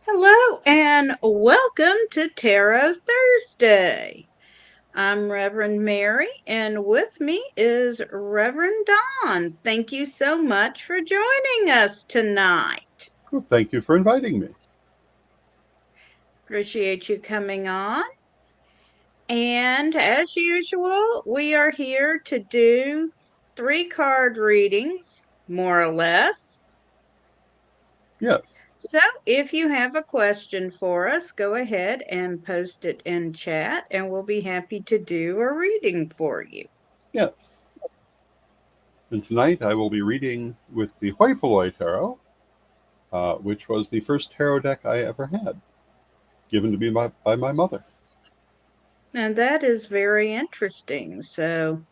Hello and welcome to Tarot Thursday. I'm Reverend Mary, and with me is Reverend Don. Thank you so much for joining us tonight. Well, thank you for inviting me. Appreciate you coming on. And as usual, we are here to do 3 card readings, more or less. Yes, So if you have a question for us, go ahead and post it in chat, and we'll be happy to do a reading for you. yes. And tonight I will be reading with the Hoipoloi Tarot, which was the first tarot deck I ever had, given to me by my mother. And that is very interesting. So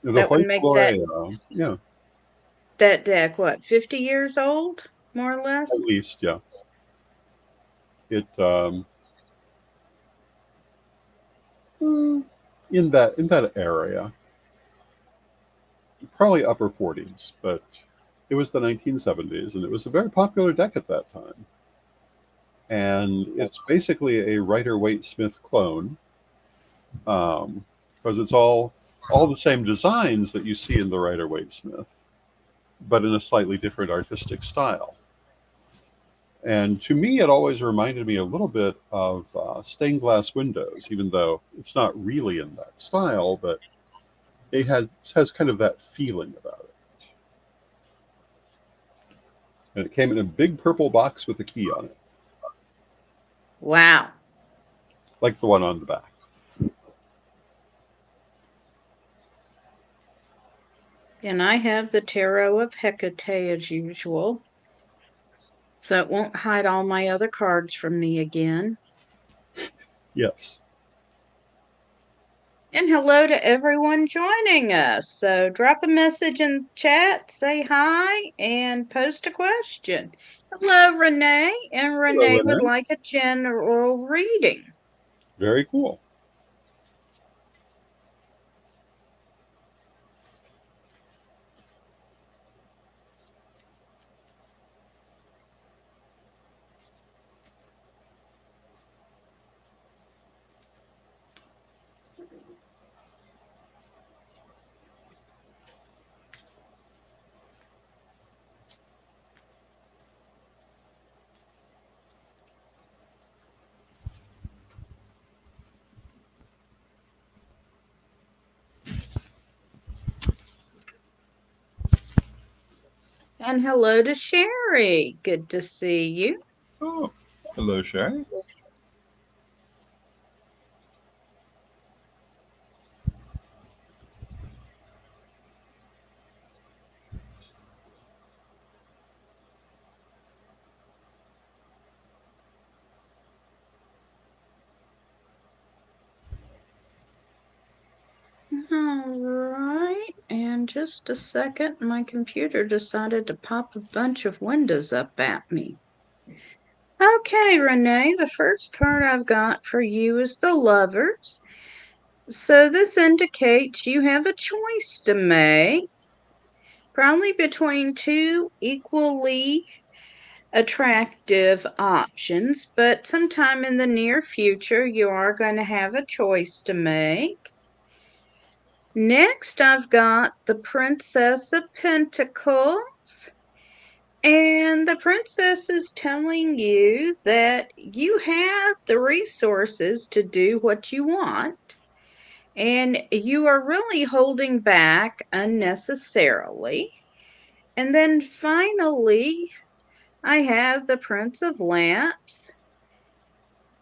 The that would make Hoipoloi, yeah, that deck what, 50 years old, more or at less? least, yeah. It in that area, probably upper 40s, but it was the 1970s, and it was a very popular deck at that time. And it's basically a Rider Waite Smith clone, because it's all the same designs that you see in the Rider Waite Smith, but in a slightly different artistic style. And to me, it always reminded me a little bit of stained glass windows, even though it's not really in that style, but it has kind of that feeling about it. And it came in a big purple box with a key on it, Wow. like the one on the back. And I have the Tarot of Hecate as usual, so it won't hide all my other cards from me again. Yes. And hello to everyone joining us. So drop a message in chat, say hi, and post a question. Hello, Renee. And Hello, Renee would Renee. like a general reading. Very cool. And hello to Sherry. Good to see you. Oh, hello, Sherry. All right. And just a second, my computer decided to pop a bunch of windows up at me. Okay, Renee, the first card I've got for you is the Lovers. So this indicates you have a choice to make, probably between two equally attractive options, but sometime in the near future, you are going to have a choice to make. Next, I've got the Princess of Pentacles. And the princess is telling you that you have the resources to do what you want, and you are really holding back unnecessarily. And then finally, I have the Prince of Lamps,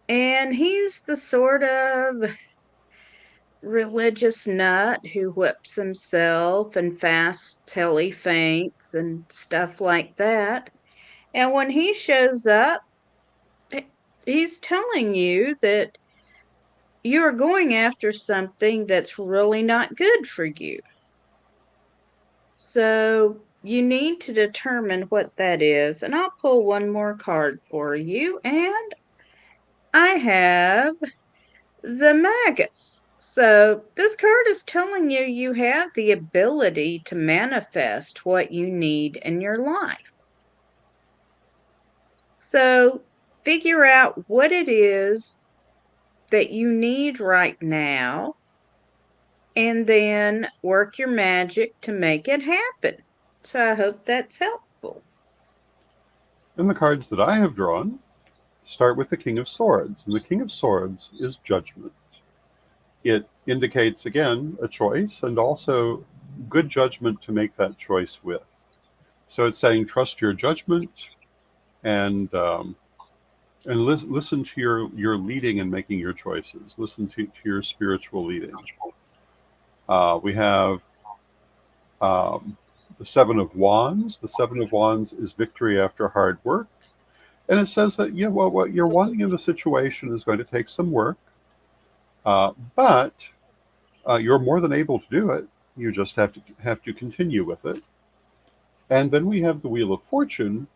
and he's the sort of religious nut who whips himself and fasts till he faints and stuff like that. And when he shows up, he's telling you that you're going after something that's really not good for you. So you need to determine what that is. And I'll pull one more card for you. And I have the Magus. So this card is telling you you have the ability to manifest what you need in your life. So figure out what it is that you need right now and then work your magic to make it happen. So I hope that's helpful. And the cards that I have drawn start with the King of Swords. And the King of Swords is judgment. It indicates, again, a choice and also good judgment to make that choice with. So it's saying trust your judgment and listen to your leading and making your choices. Listen to your spiritual leading. We have um, the Seven of Wands. The Seven of Wands is victory after hard work. And it says that, yeah, well, what you're wanting in the situation is going to take some work, but you're more than able to do it. You just have to continue with it. And then we have the Wheel of Fortune,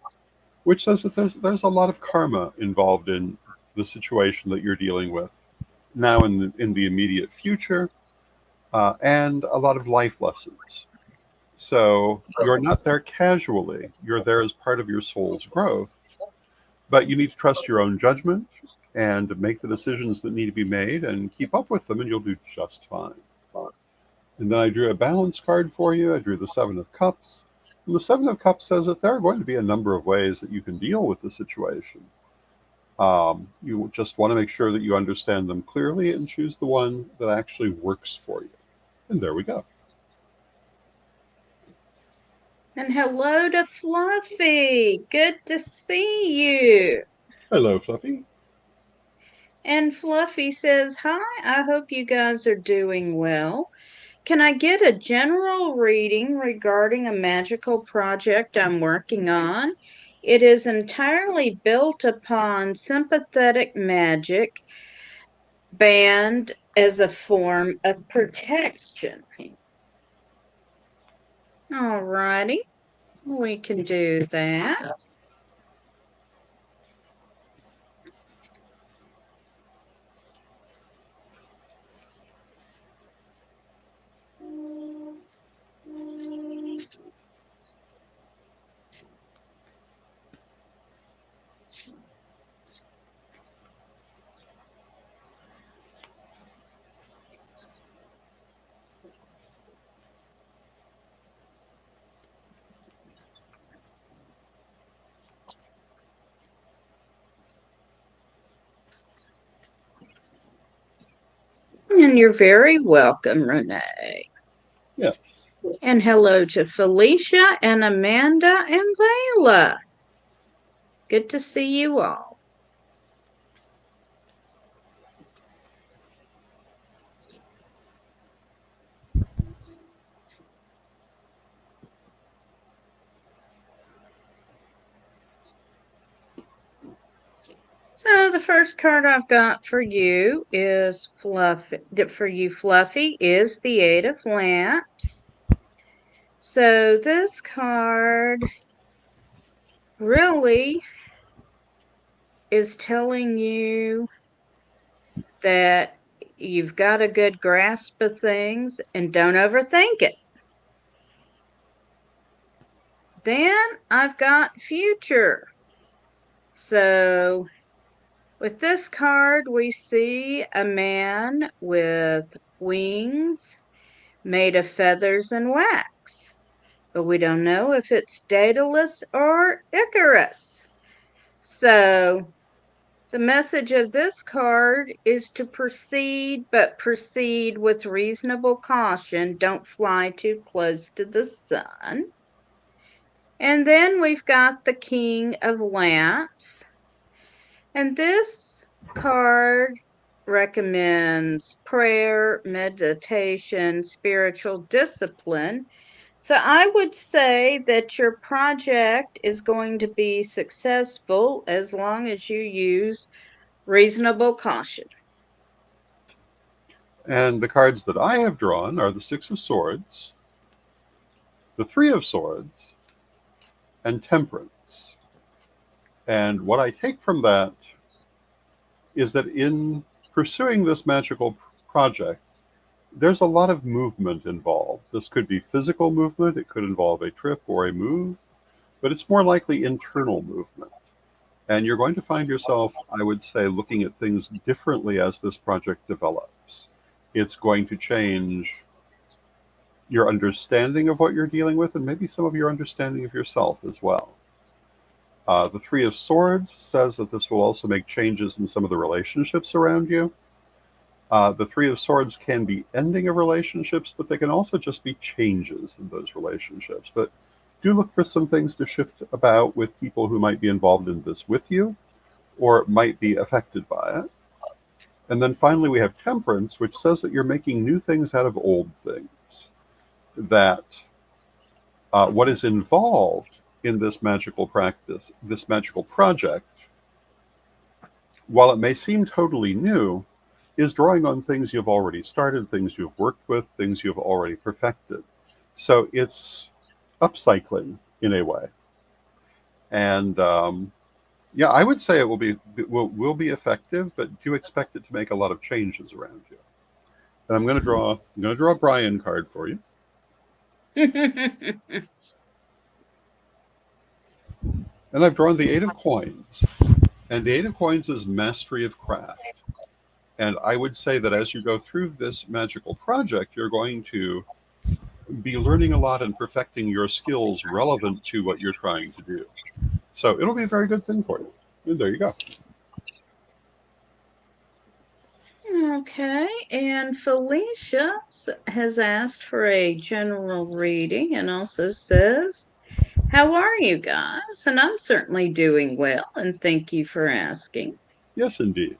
which says that there's a lot of karma involved in the situation that you're dealing with now in the immediate future, and a lot of life lessons. So you're not there casually; you're there as part of your soul's growth. But you need to trust your own judgment and make the decisions that need to be made and keep up with them, and you'll do just fine. And then I drew a balance card for you. I drew the Seven of Cups. And the Seven of Cups says that there are going to be a number of ways that you can deal with the situation. You just want to make sure that you understand them clearly and choose the one that actually works for you. And there we go. And hello to Fluffy. Good to see you. Hello, Fluffy. And Fluffy says, "Hi, I hope you guys are doing well. Can I get a general reading regarding a magical project I'm working on? It is entirely built upon sympathetic magic band as a form of protection." All righty, we can do that. And you're very welcome, Renee. Yes. And hello to Felicia and Amanda and Layla. Good to see you all. So the first card I've got for you is Fluffy. For you, Fluffy, is the Eight of Lamps. So this card really is telling you that you've got a good grasp of things and don't overthink it. Then I've got Future. So with this card, we see a man with wings made of feathers and wax, but we don't know if it's Daedalus or Icarus. So the message of this card is to proceed, but proceed with reasonable caution. Don't fly too close to the sun. And then we've got the King of Lamps. And this card recommends prayer, meditation, spiritual discipline. So I would say that your project is going to be successful as long as you use reasonable caution. And the cards that I have drawn are the Six of Swords, the Three of Swords, and Temperance. And what I take from that is that in pursuing this magical project, there's a lot of movement involved. This could be physical movement, it could involve a trip or a move, but it's more likely internal movement. And you're going to find yourself, I would say, looking at things differently as this project develops. It's going to change your understanding of what you're dealing with and maybe some of your understanding of yourself as well. The Three of Swords says that this will also make changes in some of the relationships around you. The Three of Swords can be ending of relationships, but they can also just be changes in those relationships. But do look for some things to shift about with people who might be involved in this with you or might be affected by it. And then finally, we have Temperance, which says that you're making new things out of old things. That what is involved in this magical practice, this magical project, while it may seem totally new, is drawing on things you've already started, things you've worked with, things you've already perfected. So it's upcycling in a way. And yeah, I would say it will be effective, but do expect it to make a lot of changes around you. And I'm going to draw a Bryan card for you. And I've drawn the Eight of Coins. And the Eight of Coins is mastery of craft. And I would say that as you go through this magical project, you're going to be learning a lot and perfecting your skills relevant to what you're trying to do. So it'll be a very good thing for you. And there you go. Okay, and Felicia has asked for a general reading and also says, how are you guys? And I'm certainly doing well, and thank you for asking. Yes, indeed.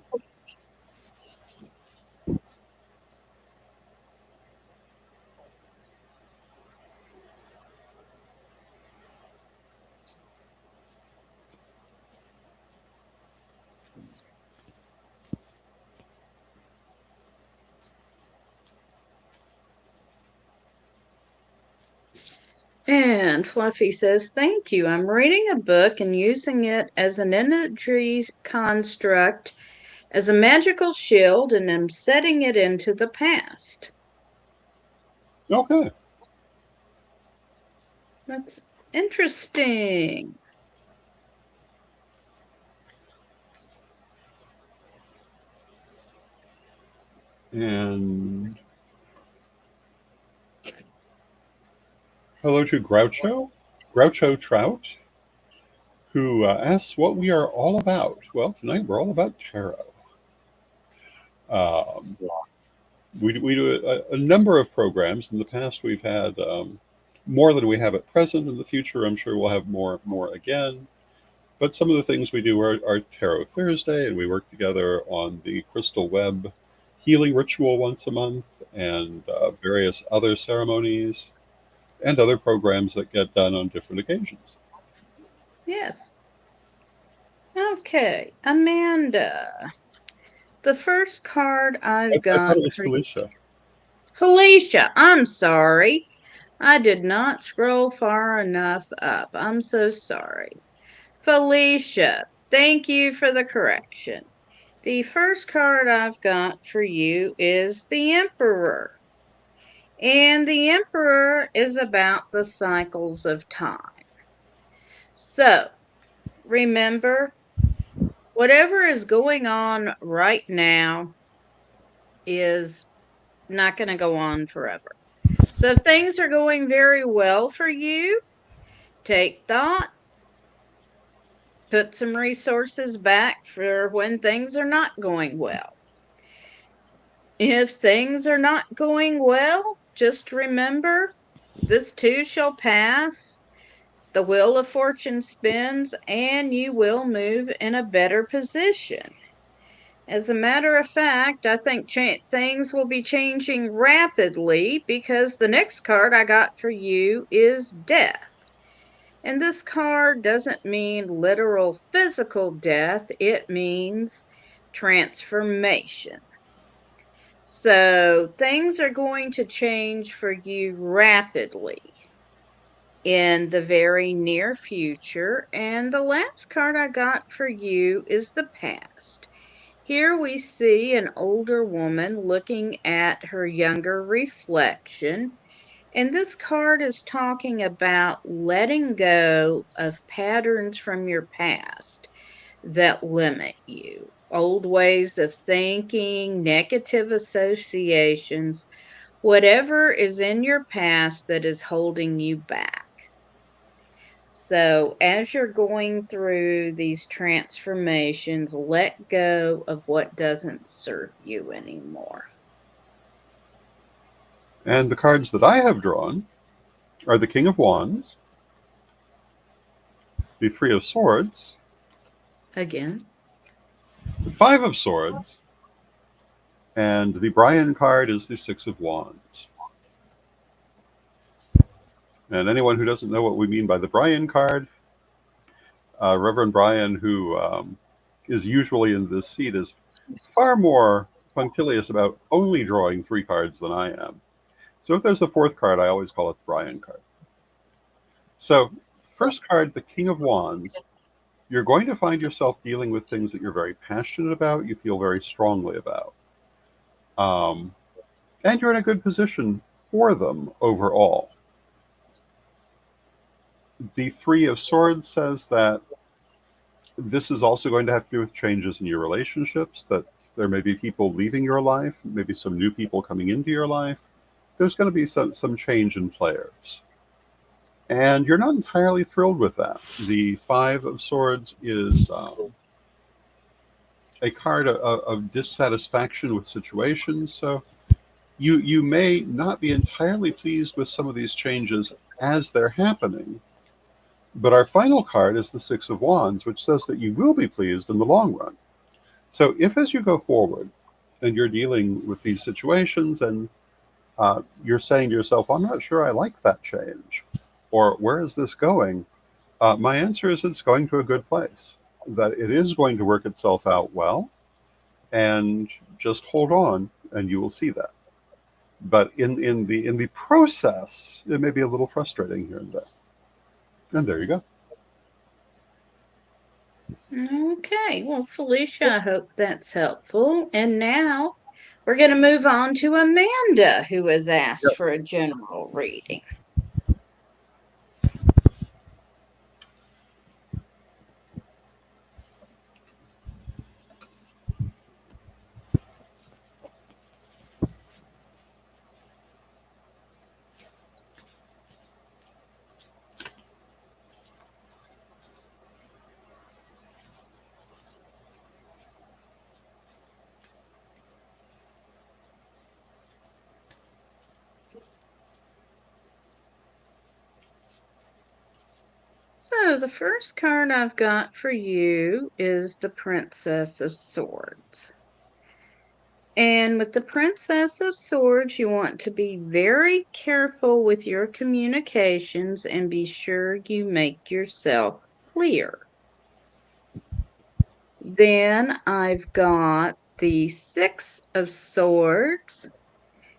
And Fluffy says, thank you. I'm reading a book and using it as an energy construct, as a magical shield, and I'm setting it into the past. Okay. That's interesting. And hello to Groucho Trout, who asks what we are all about. Well, tonight we're all about tarot. Um, we do a number of programs. In the past, we've had more than we have at present. In the future, I'm sure we'll have more again. But some of the things we do are Tarot Thursday, and we work together on the Crystal Web healing ritual once a month, and various other ceremonies and other programs that get done on different occasions. Yes. Okay, Amanda. The first card I've I thought got it was for you. Felicia. Felicia, I'm sorry. I did not scroll far enough up. I'm so sorry. Felicia, thank you for the correction. The first card I've got for you is the Emperor. And the Emperor is about the cycles of time. So, remember, whatever is going on right now is not going to go on forever. So, if things are going very well for you, take thought, put some resources back for when things are not going well. If things are not going well, just remember this too shall pass. The wheel of fortune spins and you will move in a better position. As a matter of fact, I think things will be changing rapidly because the next card I got for you is death. And this card doesn't mean literal physical death, it means transformation. So things are going to change for you rapidly in the very near future. And the last card I got for you is the past. Here we see an older woman looking at her younger reflection. And this card is talking about letting go of patterns from your past that limit you, old ways of thinking, negative associations, whatever is in your past that is holding you back. So, as you're going through these transformations, let go of what doesn't serve you anymore. And the cards that I have drawn are the King of Wands, the Three of Swords, Again, the Five of Swords, and the Bryan card is the Six of Wands. And anyone who doesn't know what we mean by the Bryan card, Reverend Bryan, who is usually in this seat, is far more punctilious about only drawing three cards than I am. So if there's a fourth card, I always call it the Bryan card. So, first card, the King of Wands, you're going to find yourself dealing with things that you're very passionate about, you feel very strongly about. Um, and you're in a good position for them overall. The Three of Swords says that this is also going to have to do with changes in your relationships, that there may be people leaving your life, maybe some new people coming into your life. There's going to be some change in players. And you're not entirely thrilled with that. The Five of Swords is a card of dissatisfaction with situations. So you may not be entirely pleased with some of these changes as they're happening. But our final card is the Six of Wands, which says that you will be pleased in the long run. So if as you go forward and you're dealing with these situations and you're saying to yourself, I'm not sure I like that change, or where is this going? My answer is it's going to a good place, that it is going to work itself out well, and just hold on and you will see that. But in the process, it may be a little frustrating here and there. And there you go. okay. Well, Felicia, I hope that's helpful. And now we're going to move on to Amanda, who has asked Yes. for a general reading. So, the first card I've got for you is the Princess of Swords. And with the Princess of Swords, you want to be very careful with your communications and be sure you make yourself clear. Then I've got the Six of Swords,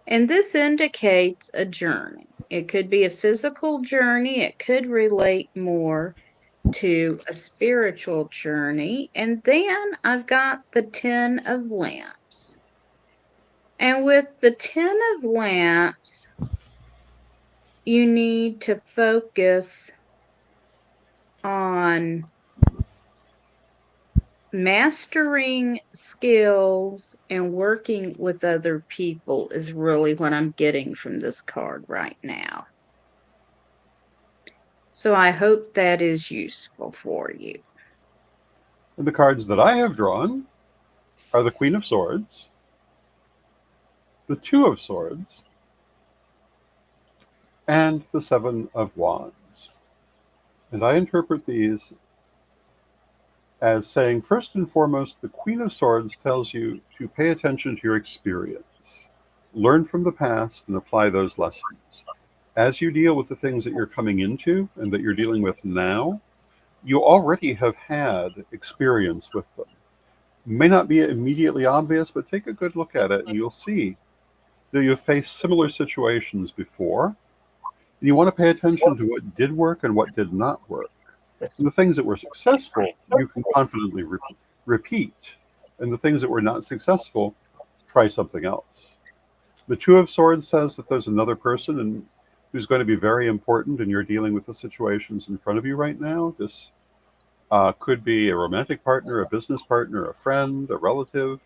and this indicates a journey. It could be a physical journey, it could relate more to a spiritual journey. And then I've got the Ten of Lamps. And with the Ten of Lamps, you need to focus on mastering skills and working with other people is really what I'm getting from this card right now. So I hope that is useful for you. And the cards that I have drawn are the Queen of Swords, the Two of Swords, and the Seven of Wands. And I interpret these as saying, first and foremost, the Queen of Swords tells you to pay attention to your experience, learn from the past, and apply those lessons. As you deal with the things that you're coming into and that you're dealing with now, you already have had experience with them. It may not be immediately obvious, but take a good look at it and you'll see that you've faced similar situations before. And you want to pay attention to what did work and what did not work. And the things that were successful, you can confidently repeat. And the things that were not successful, try something else. The Two of Swords says that there's another person who's going to be very important, and you're dealing with the situations in front of you right now. This Could be a romantic partner, a business partner, a friend, a relative,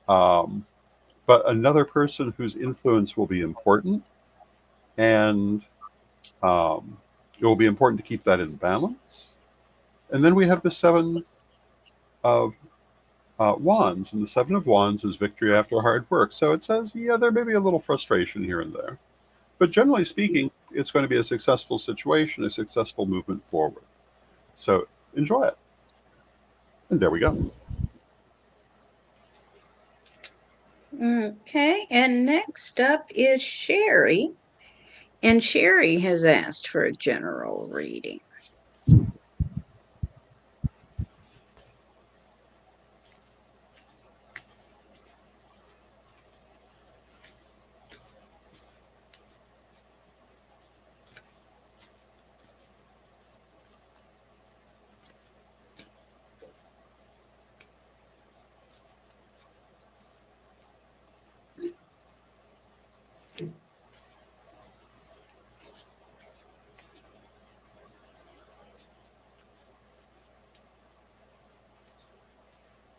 um, but another person whose influence will be important, and um, it will be important to keep that in balance. And then we have the Seven of Wands, and the Seven of Wands is victory after hard work. So it says, yeah, there may be a little frustration here and there, but generally speaking, it's going to be a successful situation, a successful movement forward. So enjoy it. And there we go. Okay, and next up is Sherry, and Sherry has asked for a general reading.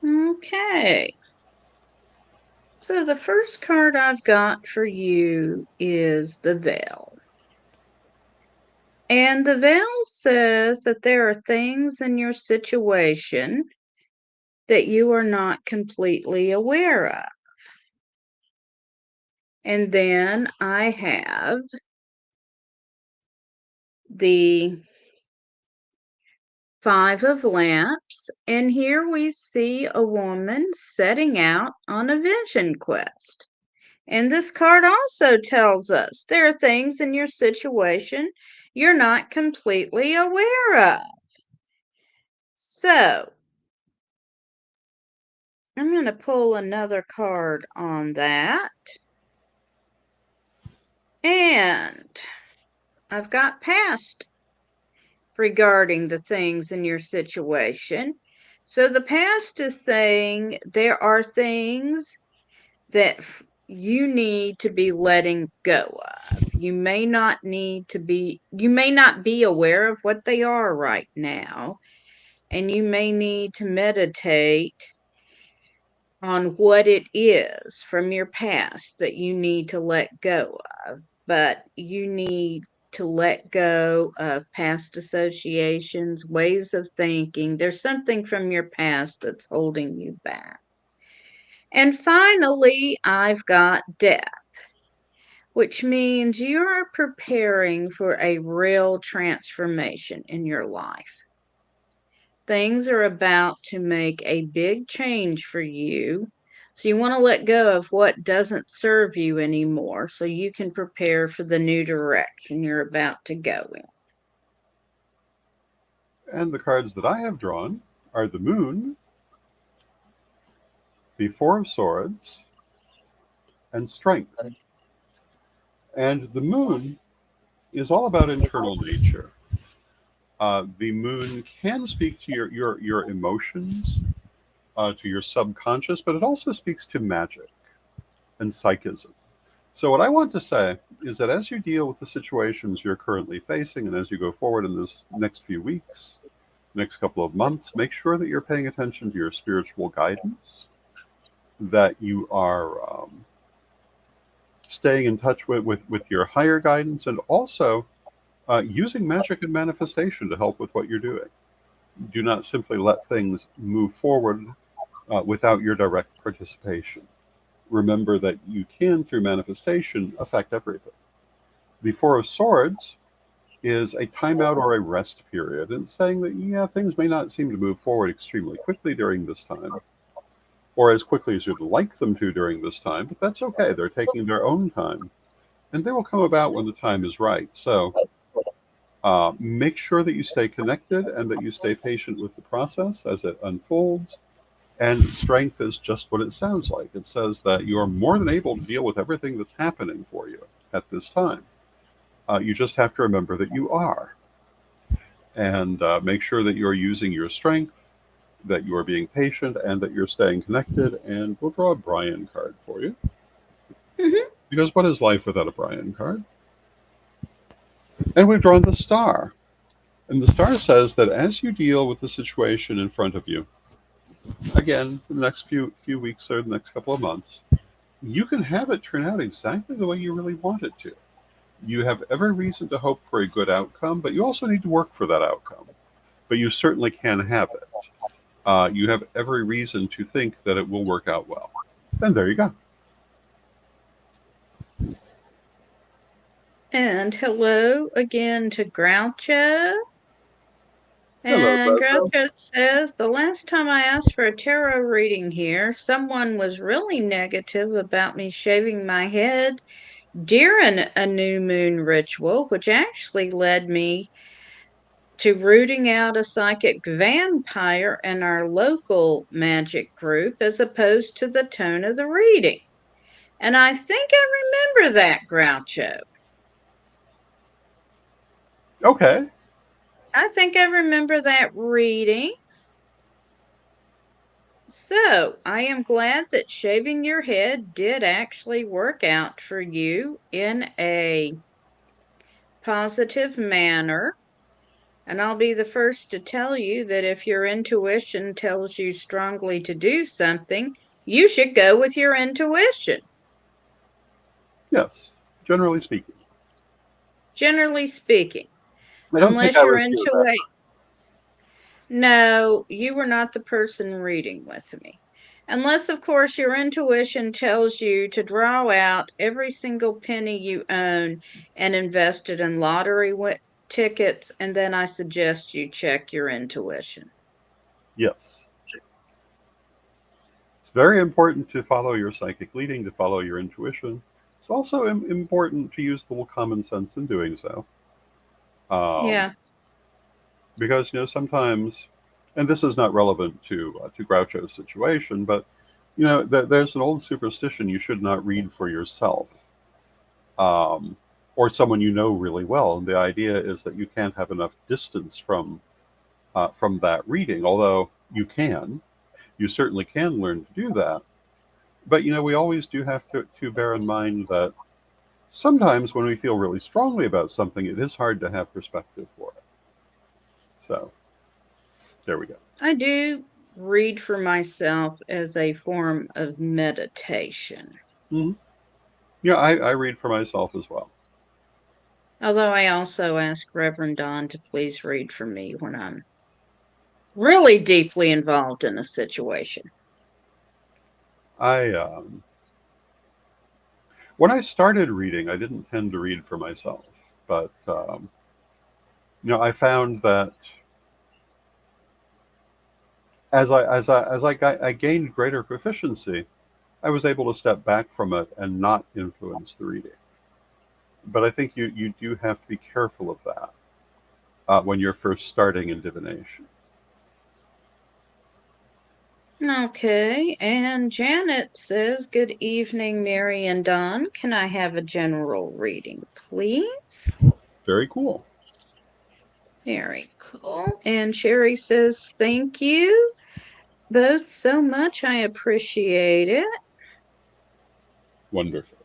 Okay, so the first card I've got for you is the Veil. And the Veil says that there are things in your situation that you are not completely aware of. And then I have the Five of Lamps, and here we see a woman setting out on a vision quest. And this card also tells us there are things in your situation you're not completely aware of. So, I'm going to pull another card on that. And I've got past regarding the things in your situation. So the past is saying there are things that you need to be letting go of. You may not be aware of what they are right now, and you may need to meditate on what it is from your past that you need to let go of. But you need to let go of past associations, ways of thinking. There's something from your past that's holding you back. And finally, I've got death, which means you're preparing for a real transformation in your life. Things are about to make a big change for you. So you want to let go of what doesn't serve you anymore so you can prepare for the new direction you're about to go in. And the cards that I have drawn are the Moon, the Four of Swords, and Strength. And the Moon is all about internal nature. The Moon can speak to your emotions, to your subconscious, but it also speaks to magic and psychism. So, what I want to say is that as you deal with the situations you're currently facing, and as you go forward in this next few weeks, next couple of months, make sure that you're paying attention to your spiritual guidance, that you are staying in touch with your higher guidance, and also using magic and manifestation to help with what you're doing. Do not simply let things move forward without your direct participation. Remember that you can, through manifestation, affect everything. The Four of Swords is a timeout or a rest period, and saying that, yeah, things may not seem to move forward extremely quickly during this time, or as quickly as you'd like them to during this time, but that's okay. They're taking their own time, and they will come about when the time is right. So make sure that you stay connected and that you stay patient with the process as it unfolds. And strength is just what it sounds like. It says that you are more than able to deal with everything that's happening for you at this time. You just have to remember that you are. And make sure that you're using your strength, that you are being patient, and that you're staying connected. And we'll draw a Bryan card for you. Mhm. Because what is life without a Bryan card? And we've drawn the Star. And the star says that as you deal with the situation in front of you, again, for the next few weeks or the next couple of months, you can have it turn out exactly the way you really want it to. You have every reason to hope for a good outcome, but you also need to work for that outcome. But you certainly can have it. You have every reason to think that it will work out well. And there you go. And hello again to Groucho. Hello, And Groucho. Groucho says, the last time I asked for a tarot reading here, someone was really negative about me shaving my head during a new moon ritual, which actually led me to rooting out a psychic vampire in our local magic group as opposed to the tone of the reading. And I think I remember that, Groucho. Okay. I think I remember that reading. So, I am glad that shaving your head did actually work out for you in a positive manner. And I'll be the first to tell you that if your intuition tells you strongly to do something, you should go with your intuition. Yes, generally speaking. Generally speaking, I don't think unless I your was here that intuition. No, you were not the person reading with me. Unless, of course, your intuition tells you to draw out every single penny you own and invest it in lottery tickets, and then I suggest you check your intuition. yes. It's very important to follow your psychic leading, to follow your intuition. It's also important to use a little common sense in doing so. Um, Yeah. because sometimes, and this is not relevant to Groucho's situation, but there's an old superstition: you should not read for yourself, um, or someone you know really well. And the idea is that you can't have enough distance from that reading. Although you certainly can learn to do that. But we always do have to bear in mind that sometimes when we feel really strongly about something, it is hard to have perspective for it. So there we go. I do read for myself as a form of meditation. Hmm. Yeah, I read for myself as well. Although I also ask Reverend Don to please read for me when I'm really deeply involved in a situation. I When I started reading, I didn't tend to read for myself, but I found that I gained greater proficiency, I was able to step back from it and not influence the reading. But I think you do have to be careful of that when you're first starting in divination. Okay, and Janet says, good evening, Mary and Don. Can I have a general reading, please? Very cool. Very cool. And Sherry says, thank you both so much. I appreciate it. Wonderful.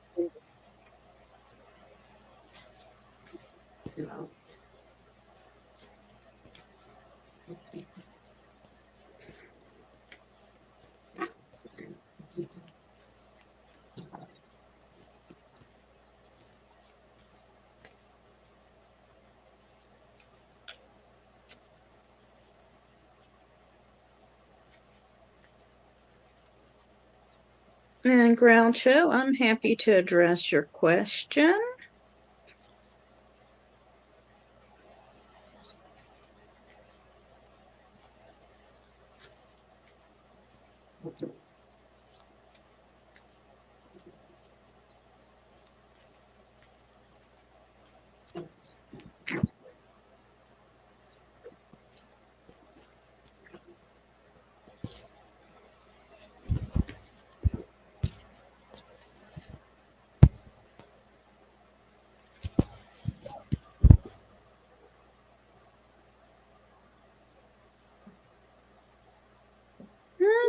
And Groucho, I'm happy to address your question.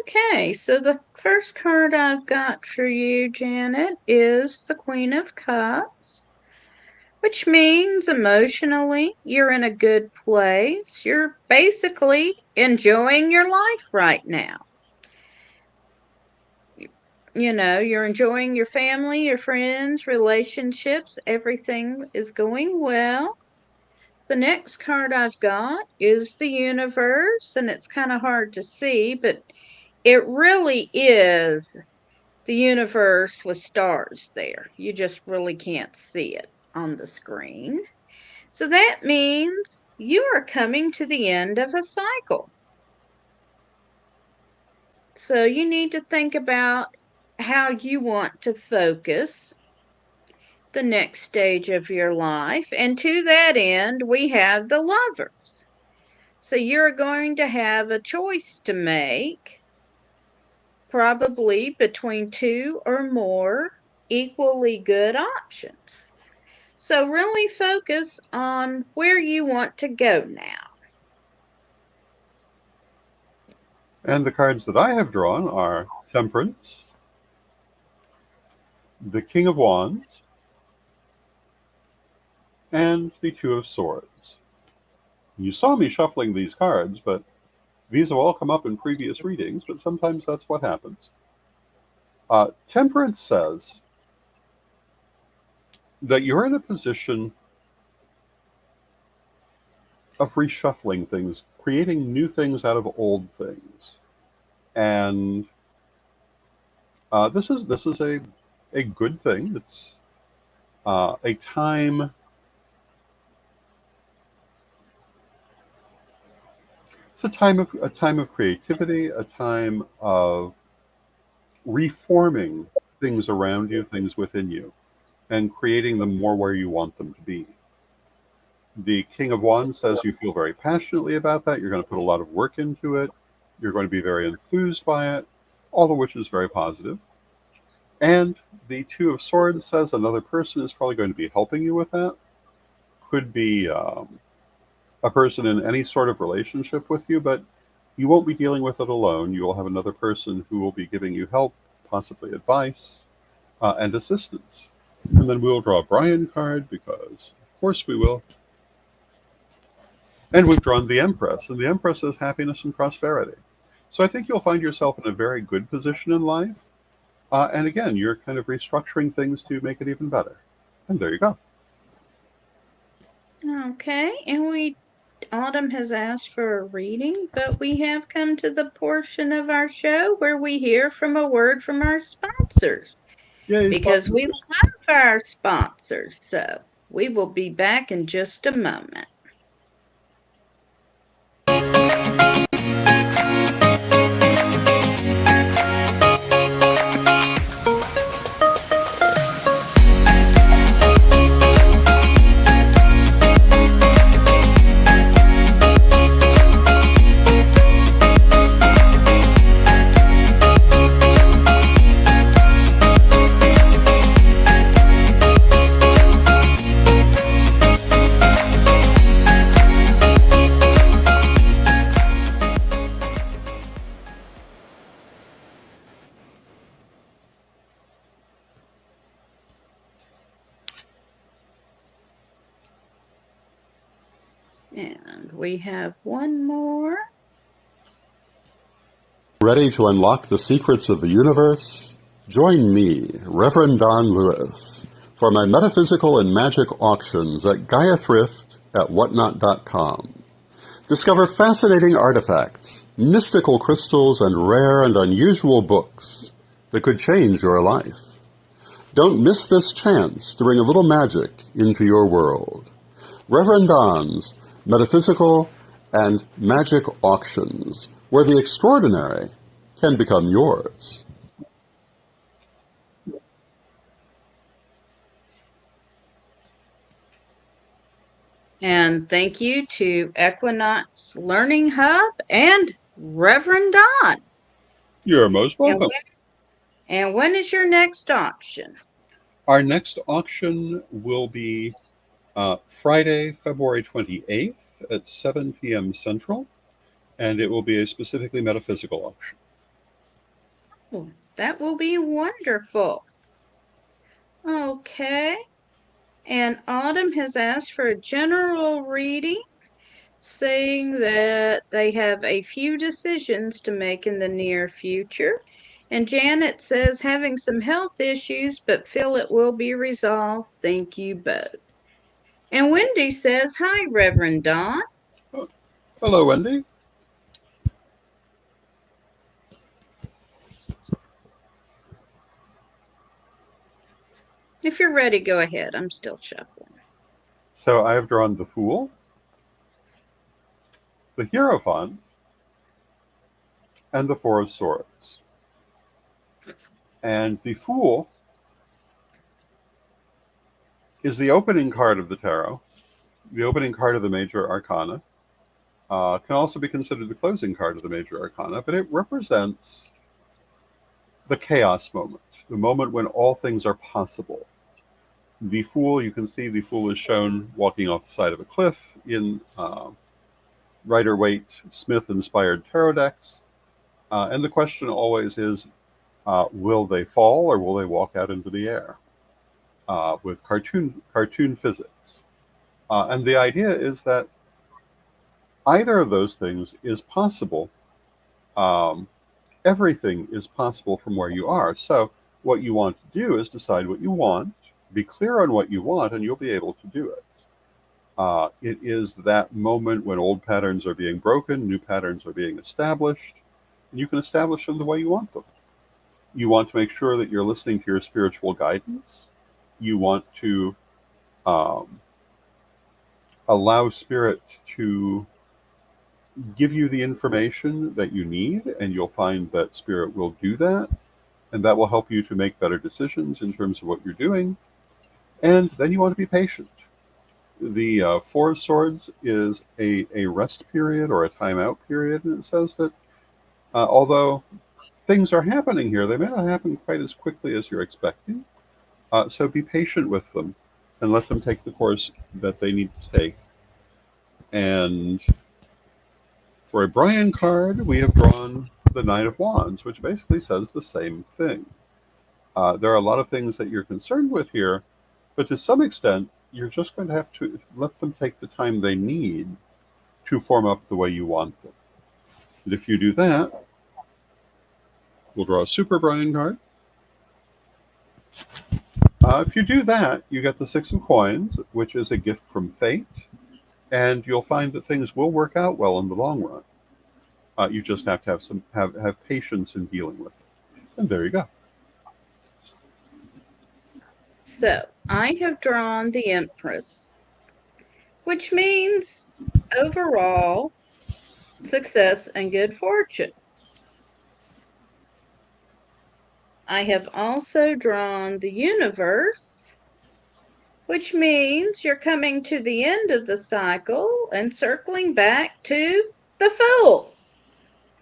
Okay, so the first card I've got for you, Janet, is the Queen of Cups. which means emotionally you're in a good place. You're basically enjoying your life right now. You're enjoying your family, your friends, relationships, everything is going well. The next card I've got is the universe, and it's kind of hard to see, but it really is the universe with stars there. You just really can't see it on the screen. So that means you are coming to the end of a cycle. So you need to think about how you want to focus the next stage of your life. And to that end, we have the lovers. So you're going to have a choice to make, probably between two or more equally good options. So really focus on where you want to go now. And the cards that I have drawn are Temperance, the King of Wands, and the Two of Swords. You saw me shuffling these cards, but these have all come up in previous readings, but sometimes that's what happens. Temperance says that you're in a position of reshuffling things, creating new things out of old things. And this is a good thing. It's a time. It's a time of creativity, a time of reforming things around you, things within you, and creating them more where you want them to be. The King of Wands says you feel very passionately about that. You're going to put a lot of work into it. You're going to be very enthused by it, all of which is very positive. And the Two of Swords says another person is probably going to be helping you with that. Could be a person in any sort of relationship with you, but you won't be dealing with it alone. You will have another person who will be giving you help, possibly advice, and assistance. And then we'll draw a Bryan card because, of course, we will. And we've drawn the Empress, and the Empress is happiness and prosperity. So I think you'll find yourself in a very good position in life. And again, you're kind of restructuring things to make it even better. And there you go. Okay, and Autumn has asked for a reading, but we have come to the portion of our show where we hear from a word from our sponsors Yay, because we sponsors. love our sponsors. So we will be back in just a moment. And we have one more. Ready to unlock the secrets of the universe? Join me, Reverend Don Lewis, for my metaphysical and magic auctions at Gaia Thrift at whatnot.com. Discover fascinating artifacts, mystical crystals, and rare and unusual books that could change your life. Don't miss this chance to bring a little magic into your world. Reverend Don's Metaphysical and Magic Auctions, where the extraordinary can become yours. And thank you to Equinox Learning Hub and Reverend Don. You're most And welcome. when is your next auction? Our next auction will be Friday, February 28th at 7 p.m. Central, and it will be a specifically metaphysical auction. That will be wonderful. Okay. And Autumn has asked for a general reading, saying that they have a few decisions to make in the near future. And Janet says having some health issues, but feel it will be resolved. Thank you both. And Wendy says, hi, Reverend Don. Oh, hello, Wendy. If you're ready, go ahead. I'm still shuffling. So I have drawn the Fool, the Hierophant, and the Four of Swords. And the Fool is the opening card of the tarot, the opening card of the major arcana. Can also be considered the closing card of the major arcana, but it represents the chaos moment, the moment when all things are possible. The Fool, you can see the Fool is shown walking off the side of a cliff in Rider-Waite Smith-inspired tarot decks. And the question always is, will they fall or will they walk out into the air? With cartoon physics. And the idea is that either of those things is possible. Um, Everything is possible from where you are. So what you want to do is decide what you want, be clear on what you want, and you'll be able to do it. It is that moment when old patterns are being broken, new patterns are being established, and you can establish them the way you want them. You want to make sure that you're listening to your spiritual guidance. You want to um, allow spirit to give you the information that you need, and you'll find that spirit will do that, and that will help you to make better decisions in terms of what you're doing. And then you want to be patient. The Four of Swords is a rest period or a timeout period, and it says that although things are happening here, they may not happen quite as quickly as you're expecting. So be patient with them and let them take the course that they need to take. And for a Bryan card, we have drawn the Knight of Wands, which basically says the same thing. There are a lot of things that you're concerned with here, but to some extent, you're just going to have to let them take the time they need to form up the way you want them. And if you do that, we'll draw a Super Bryan card. If you do that, you get the Six of Coins, which is a gift from fate, and you'll find that things will work out well in the long run. You just have to have patience in dealing with it. And there you go. So I have drawn the Empress, which means overall success and good fortune. I have also drawn the Universe, which means you're coming to the end of the cycle and circling back to the Fool,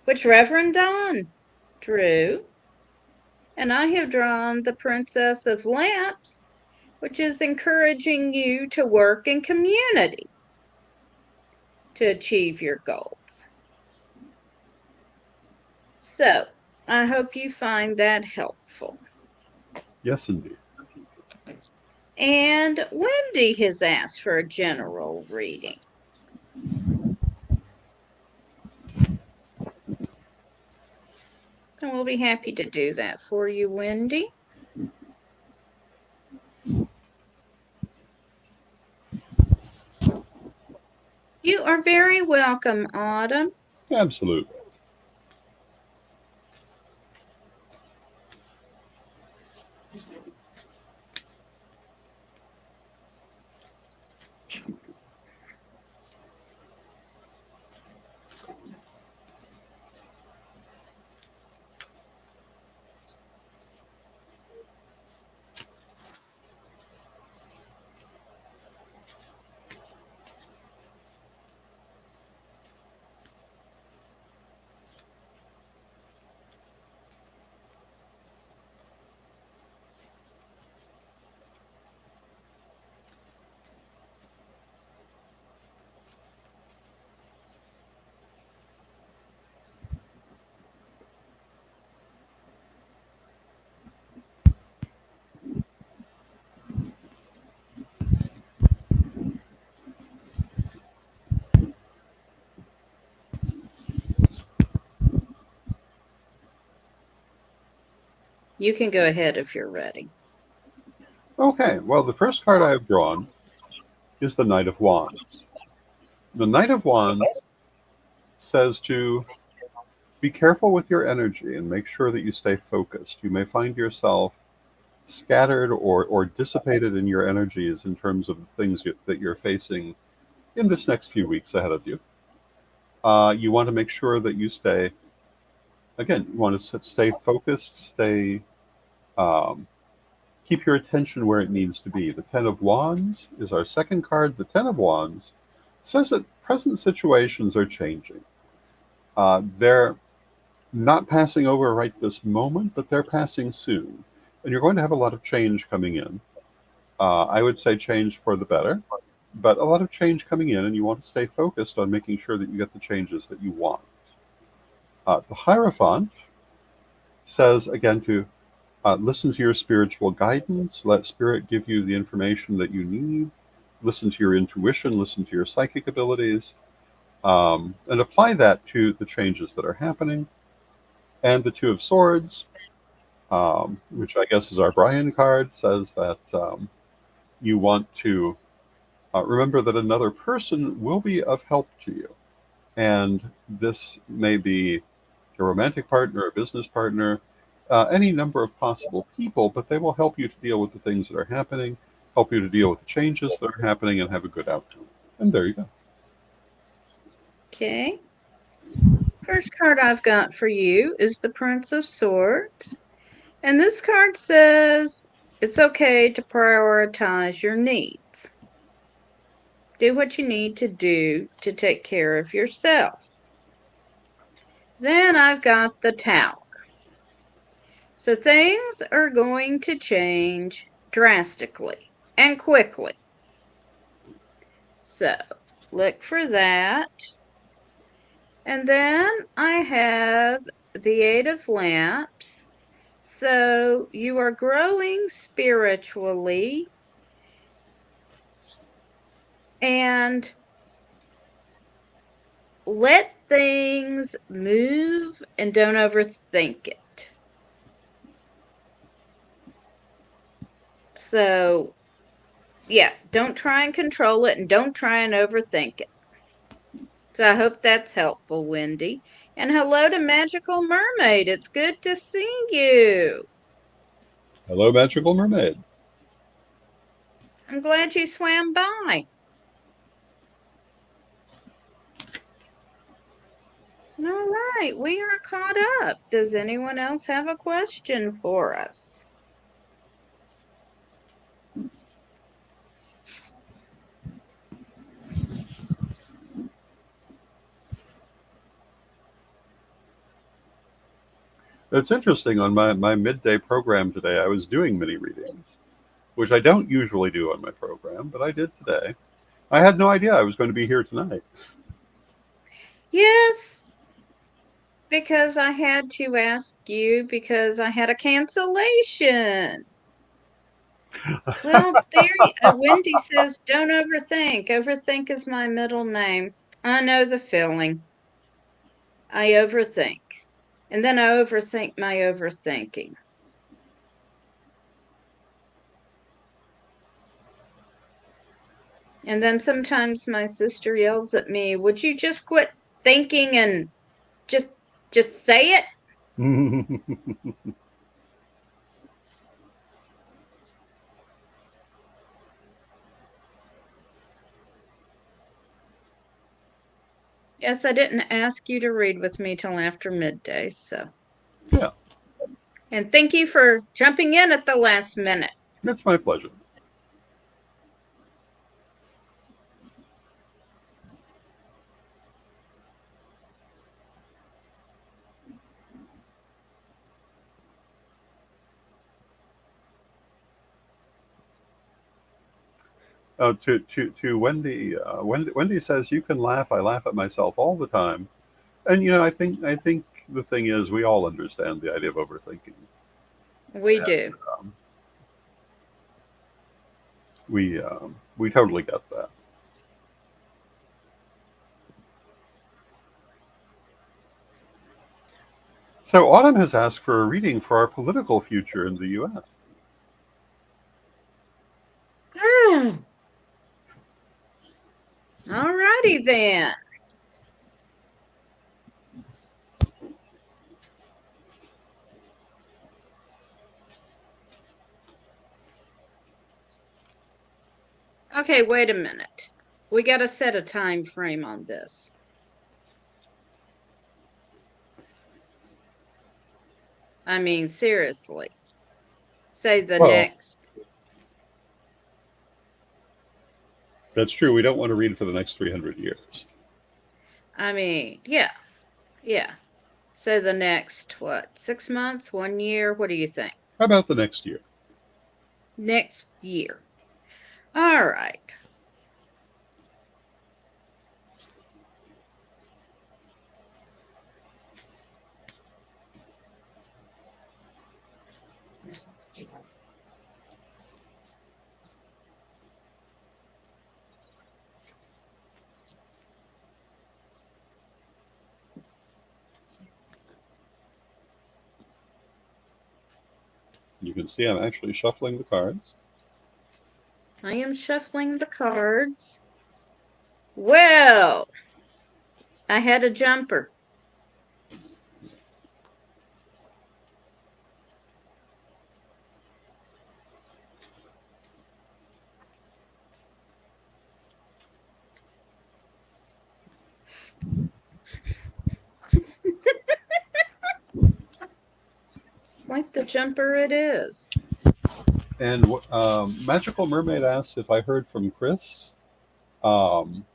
which Reverend Don drew. And I have drawn the Princess of Lamps, which is encouraging you to work in community to achieve your goals. So I hope you find that helpful. Yes, indeed. And Wendy has asked for a general reading. And we'll be happy to do that for you, Wendy. You are very welcome, Autumn. Absolutely. You can go ahead if you're ready. Okay, well, the first card I have drawn is the Knight of Wands. The Knight of Wands says to be careful with your energy and make sure that you stay focused. You may find yourself scattered or dissipated in your energies in terms of the things that you're facing in this next few weeks ahead of you. You want to make sure that you stay, again, you want to stay focused, um, keep your attention where it needs to be. The Ten of Wands is our second card. The Ten of Wands says that present situations are changing. They're not passing over right this moment, but they're passing soon. And you're going to have a lot of change coming in. I would say change for the better, but a lot of change coming in, and you want to stay focused on making sure that you get the changes that you want. The Hierophant says, again, to listen to your spiritual guidance, let Spirit give you the information that you need, listen to your intuition, listen to your psychic abilities, and apply that to the changes that are happening. And the Two of Swords, which I guess is our Bryan card, says that you want to remember that another person will be of help to you. And this may be a romantic partner, a business partner, any number of possible people, but they will help you to deal with the things that are happening, help you to deal with the changes that are happening, and have a good outcome. And there you go. Okay. First card I've got for you is the Prince of Swords. And this card says it's okay to prioritize your needs. Do what you need to do to take care of yourself. Then I've got the Tower. So things are going to change drastically and quickly. So look for that. And then I have the Eight of Lamps. So you are growing spiritually and let things move and don't overthink it. So, yeah, don't try and control it and don't try and overthink it. So I hope that's helpful, Wendy. And hello to Magical Mermaid. It's good to see you. Hello, Magical Mermaid. I'm glad you swam by. All right, we are caught up. Does anyone else have a question for us? It's interesting. On my midday program today, I was doing mini readings, which I don't usually do on my program, but I did today. I had no idea I was going to be here tonight. Yes, because I had to ask you because I had a cancellation. Well, there, Wendy says, don't overthink. Overthink is my middle name. I know the feeling. I overthink. And then I overthink my overthinking. And then sometimes my sister yells at me, would you just quit thinking and just just say it? Yes, I didn't ask you to read with me till after midday, so. Yeah, And thank you for jumping in at the last minute. it's my pleasure. To Wendy, Wendy says you can laugh. I laugh at myself all the time, and I think the thing is we all understand the idea of overthinking. We do. Um, we totally get that. So Autumn has asked for a reading for our political future in the U.S. All righty then. Okay, wait a minute. We got to set a time frame on this. I mean, seriously. Say the Well, next. that's true. We don't want to read for the next 300 years. I mean, yeah. Say the next, what, 6 months, 1 year? What do you think? How about the next year? Next year. All right. You can see I'm actually shuffling the cards. I am shuffling the cards. Well, I had a jumper. Like the jumper it is. And Magical Mermaid asks if I heard from Chris. Um,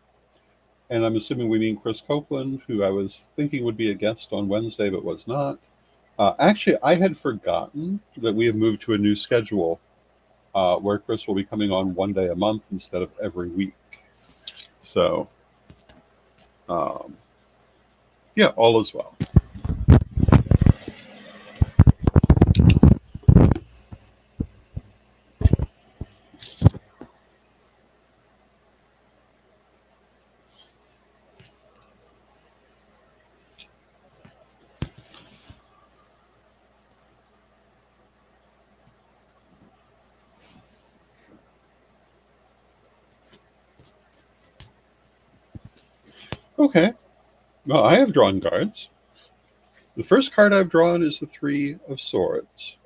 and I'm assuming we mean Chris Copeland, who I was thinking would be a guest on Wednesday but was not. Actually, I had forgotten that we have moved to a new schedule where Chris will be coming on one day a month instead of every week. So, um, yeah, all is well. Okay. Well, I have drawn cards. The first card I've drawn is the Three of Swords.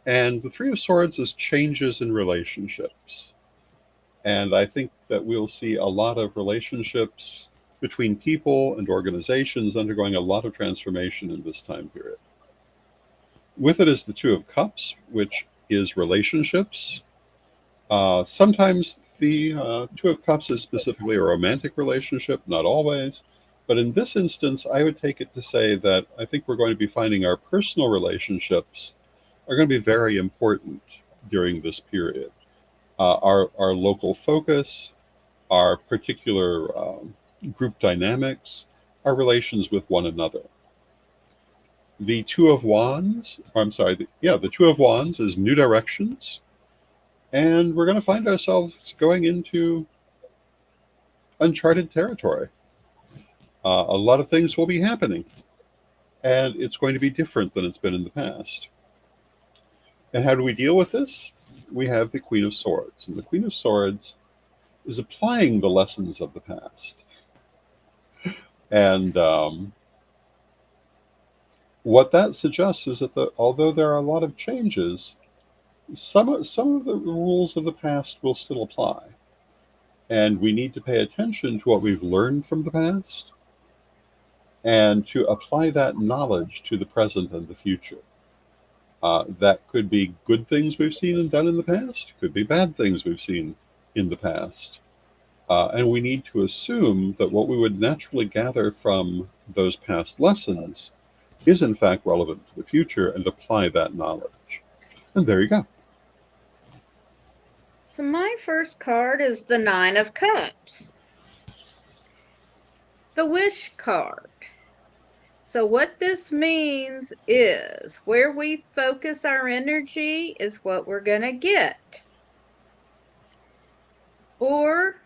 And the Three of Swords is changes in relationships. And I think that we'll see a lot of relationships between people and organizations undergoing a lot of transformation in this time period. With it is the Two of Cups, which is relationships. Sometimes the Two of Cups is specifically a romantic relationship, not always. But in this instance, I would take it to say that I think we're going to be finding our personal relationships are going to be very important during this period. Our local focus, our particular group dynamics, our relations with one another. The Two of Wands, or I'm sorry, the Two of Wands is new directions, and we're going to find ourselves going into uncharted territory. A lot of things will be happening, and it's going to be different than it's been in the past. And how do we deal with this? We have the Queen of Swords, and the Queen of Swords is applying the lessons of the past. And what that suggests is that although there are a lot of changes, some of the rules of the past will still apply. And we need to pay attention to what we've learned from the past and to apply that knowledge to the present and the future. That could be good things we've seen and done in the past, could be bad things we've seen in the past. And we need to assume that what we would naturally gather from those past lessons is in fact relevant to the future and apply that knowledge. And there you go. So my first card is the Nine of Cups. The Wish card. So what this means is where we focus our energy is what we're going to get. Or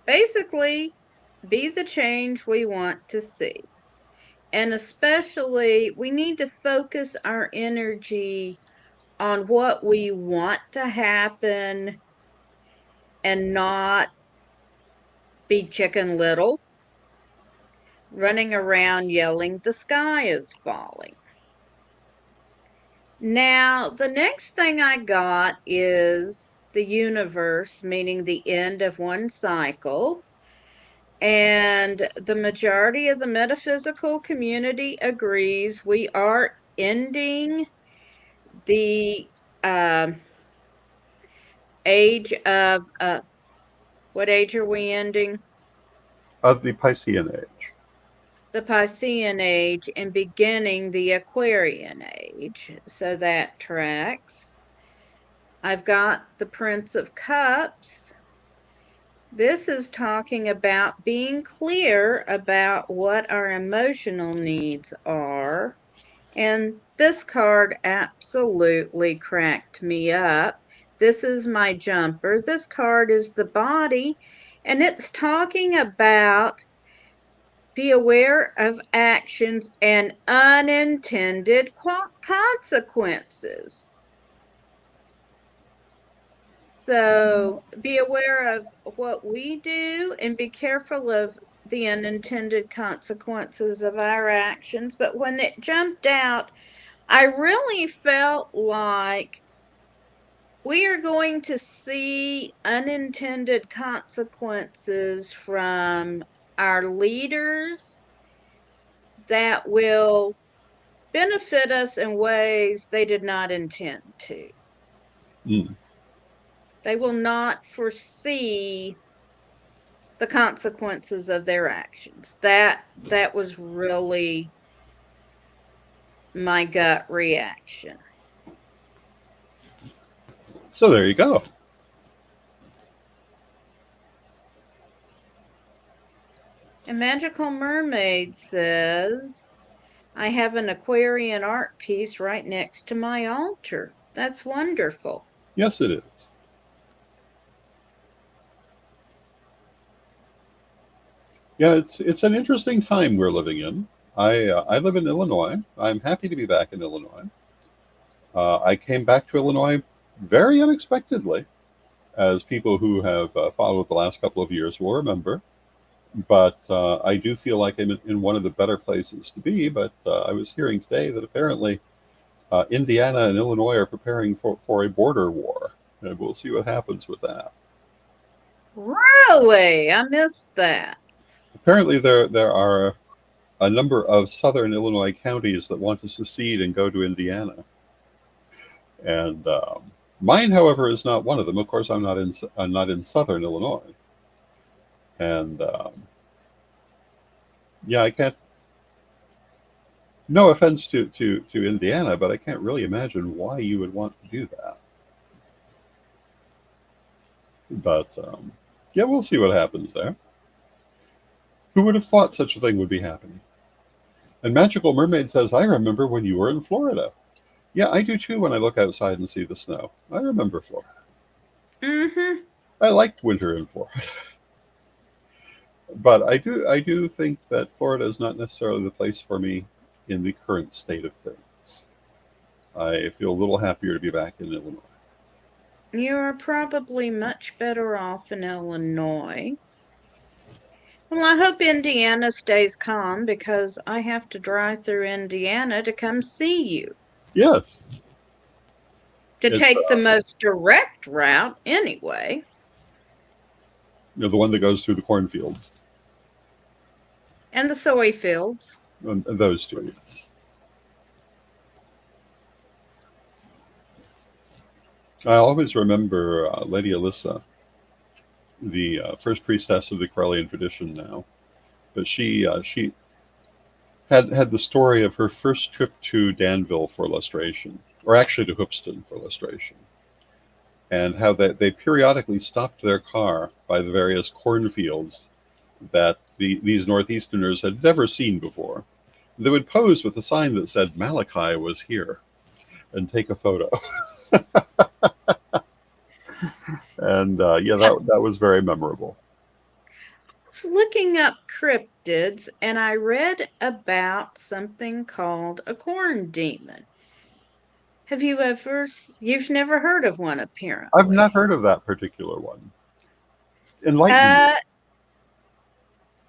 basically be the change we want to see. And especially, we need to focus our energy on what we want to happen and not be Chicken Little, running around yelling, the sky is falling. Now, the next thing I got is the universe, meaning the end of one cycle. And the majority of the metaphysical community agrees we are ending the age of, what age are we ending? Of the Piscean age. The Piscean age and beginning the Aquarian age. So that tracks. I've got the Prince of Cups. This is talking about being clear about what our emotional needs are. And this card absolutely cracked me up. This is my jumper. This card is the body, and it's talking about be aware of actions and unintended consequences. So be aware of what we do and be careful of the unintended consequences of our actions. But when it jumped out, I really felt like we are going to see unintended consequences from our leaders that will benefit us in ways they did not intend to. Mm. They will not foresee the consequences of their actions. That was really my gut reaction. So there you go. A Magical Mermaid says, I have an Aquarian art piece right next to my altar. That's wonderful. Yes, it is. Yeah, it's an interesting time we're living in. I live in Illinois. I'm happy to be back in Illinois. I came back to Illinois very unexpectedly, as people who have followed the last couple of years will remember. But I do feel like I'm in one of the better places to be. But I was hearing today that apparently Indiana and Illinois are preparing for a border war, and we'll see what happens with that. Really? I missed that. Apparently, there are a number of southern Illinois counties that want to secede and go to Indiana. And mine, however, is not one of them. Of course, I'm not in southern Illinois, and yeah, I can't. No offense to Indiana, but I can't really imagine why you would want to do that. But yeah, we'll see what happens there. Who would have thought such a thing would be happening? And Magical Mermaid says, I remember when you were in Florida. Yeah, I do too when I look outside and see the snow. I remember Florida. Mm-hmm. I liked winter in Florida. But I do think that Florida is not necessarily the place for me in the current state of things. I feel a little happier to be back in Illinois. You're probably much better off in Illinois. Well, I hope Indiana stays calm because I have to drive through Indiana to come see you. Yes, To it's take the most direct route, anyway. the one that goes through the cornfields. And the soy fields. And those two. Yes. I always remember Lady Alyssa, the first priestess of the Corellian tradition now, but she had the story of her first trip to Danville for lustration, or actually to Hoopston for lustration, and how they periodically stopped their car by the various cornfields that these Northeasterners had never seen before. They would pose with a sign that said Malachi was here and take a photo. And yeah, that was very memorable. was looking up cryptids and I read about something called a corn demon. You've never heard of one I've apparently. not heard of that particular one. Enlighten me. Uh,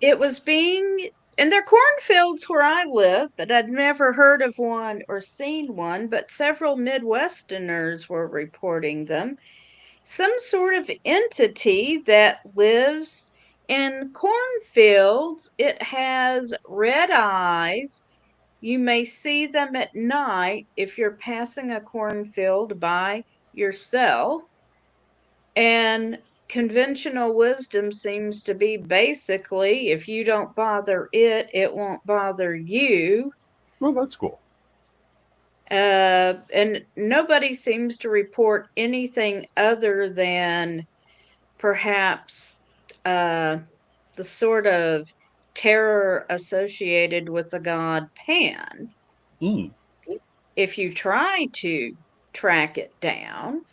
it was being in their cornfields where I live, but I'd never heard of one or seen one, but several Midwesterners were reporting them. Some sort of entity that lives in cornfields. It has red eyes. You may see them at night if you're passing a cornfield by yourself. And conventional wisdom seems to be basically if you don't bother it, it won't bother you. Well, that's cool. And nobody seems to report anything other than perhaps the sort of terror associated with the god Pan. Mm. If you try to track it down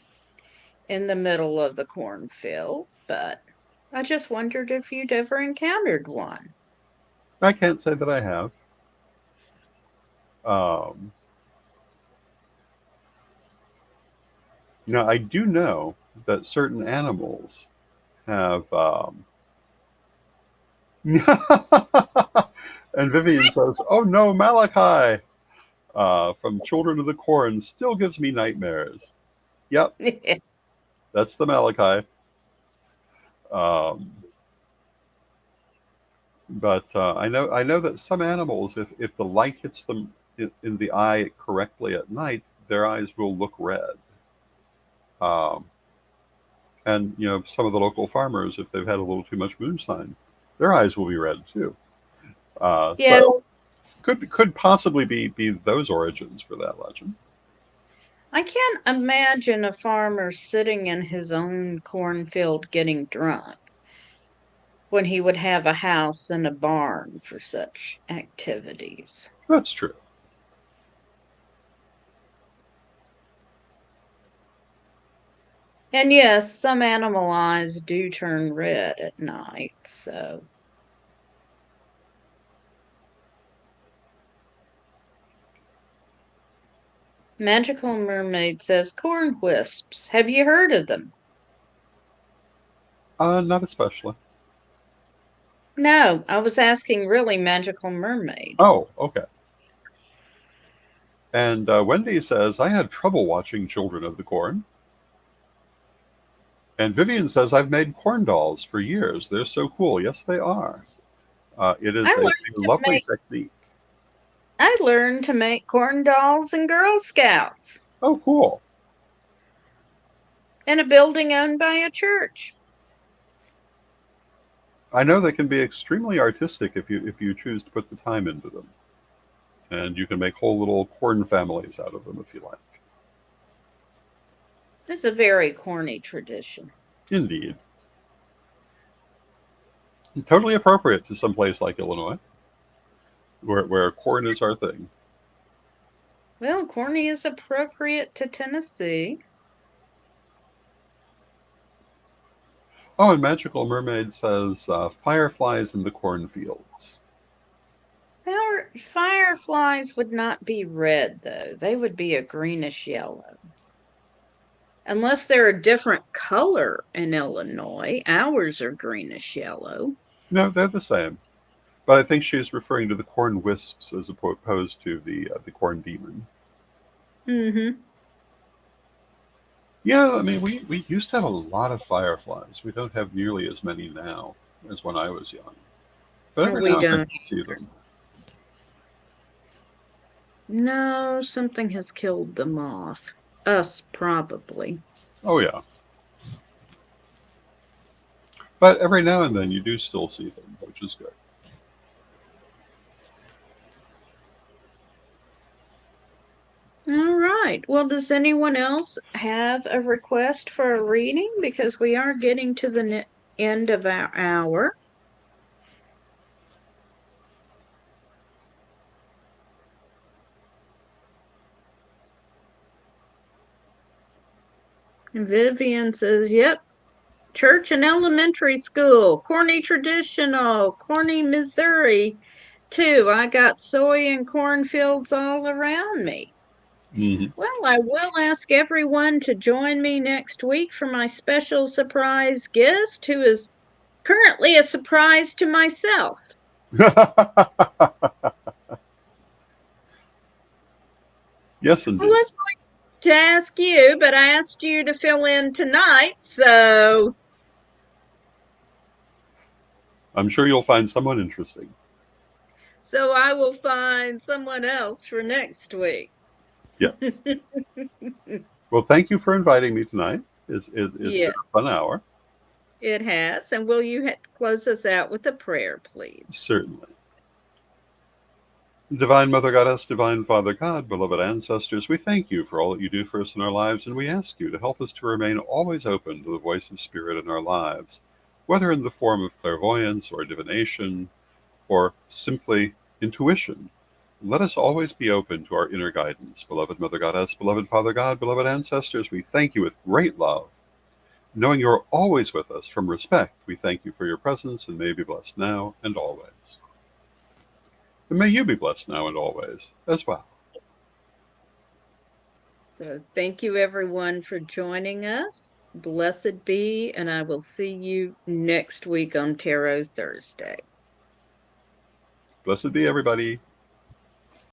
in the middle of the cornfield, but I just wondered if you'd ever encountered one. I can't say that I have. Um, I do know that certain animals have. And Vivian says, "Oh no, Malachi from Children of the Corn still gives me nightmares." Yep, that's the Malachi. Um, but I know that some animals, if the light hits them in the eye correctly at night, their eyes will look red. Um, and some of the local farmers, if they've had a little too much moonshine, their eyes will be red too. Yes, So could possibly be those origins for that legend. I can't imagine a farmer sitting in his own cornfield getting drunk when he would have a house and a barn for such activities. That's true. And yes, some animal eyes do turn red at night, so. Magical Mermaid says corn wisps. Have you heard of them? Not especially. No, I was asking really Magical Mermaid. Oh, okay. And Wendy says, I had trouble watching Children of the Corn. And Vivian says, I've made corn dolls for years. They're so cool. Yes, they are. It I is a learned to lovely make technique. I learned to make corn dolls in Girl Scouts Oh, cool. in a building owned by a church. I know they can be extremely artistic if you choose to put the time into them. And you can make whole little corn families out of them if you like. It's a very corny tradition. Indeed. Totally appropriate to some place like Illinois, where corn is our thing. Well, corny is appropriate to Tennessee. Oh, and Magical Mermaid says fireflies in the cornfields. Fireflies would not be red, though. They would be a greenish yellow. Unless they're a different color in Illinois. Ours are greenish yellow. No, they're the same. But I think she's referring to the corn wisps as opposed to the corn demon. Mm-hmm. Yeah, I mean, we used to have a lot of fireflies. We don't have nearly as many now as when I was young. But every We now and then don't. you see them. No, something has killed them off. Us, probably. Oh, yeah. But every now and then you do still see them, which is good. All right. Well, does anyone else have a request for a reading? Because we are getting to the end of our hour. Vivian says, yep, church and elementary school, Corny Traditional, Corny, Missouri, too. I got soy and cornfields all around me. Mm-hmm. Well, I will ask everyone to join me next week for my special surprise guest, who is currently a surprise to myself. Yes, I indeed. was going to ask you, but I asked you to fill in tonight, so I'm sure you'll find someone interesting. I will find someone else for next week. Yes. Well, thank you for inviting me tonight. It's Yeah, been a fun hour. it has. And will you close us out with a prayer, please? Certainly. Divine Mother Goddess, Divine Father God, beloved ancestors, we thank you for all that you do for us in our lives, and we ask you to help us to remain always open to the voice of Spirit in our lives, whether in the form of clairvoyance or divination or simply intuition. Let us always be open to our inner guidance. Beloved Mother Goddess, beloved Father God, beloved ancestors, we thank you with great love. Knowing you are always with us from respect, we thank you for your presence and may be blessed now and always. And may you be blessed now and always as well. So thank you, everyone, for joining us. Blessed be, and I will see you next week on Tarot Thursday. Blessed be everybody.